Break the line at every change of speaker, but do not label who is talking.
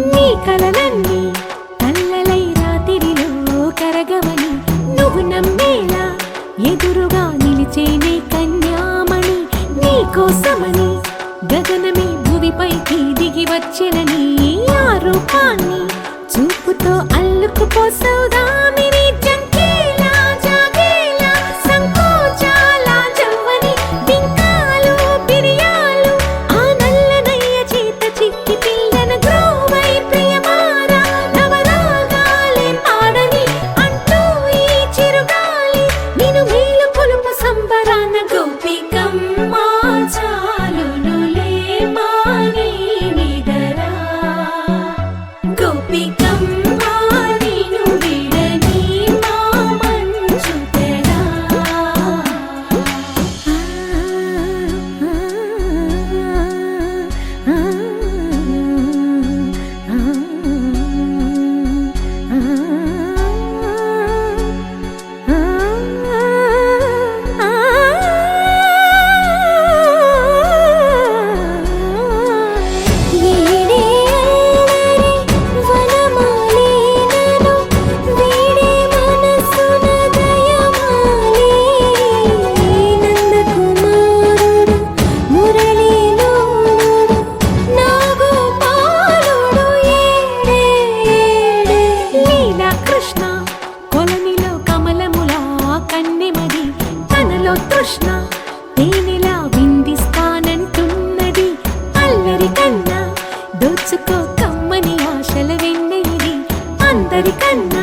నీ కలలన్నీ కల్లలై రాత్రిలో కరగవని నువ్వు నమ్మేలా ఎదురుగా నిలిచేనే కన్యామణి. నీ కోసమని గగనమే భువిపైకి దిగి వచ్చెనని ఆ రూపాన్ని చూపుతో అల్లుకుపోసౌదామిని. జంకేలా జాగేలా సంకోచాల జవ్వని బింకాలు బిరియాలు ఆ నల్లనయ్య చేత చిక్కి పిల్లన గ్రోవై ప్రియమారా నవరాగాలే పాడని అంటూ ఈ చిరుగాలి నిన్ను మేలు కొలుపు సంబరాన గోపికమ్మ చాలునులే మాని నిదరా గోపికమ్మ నిన్ను విడని మా మంచు తెరా. కృష్ణ కొలనిలో కమలములా కన్నెమది తనలో తృష్ణ తేనెలా విందిస్తానంటున్నది. అల్లరి కన్నా దోచుకో కమ్మని ఆశల వెన్నెలిది అందరికన్నా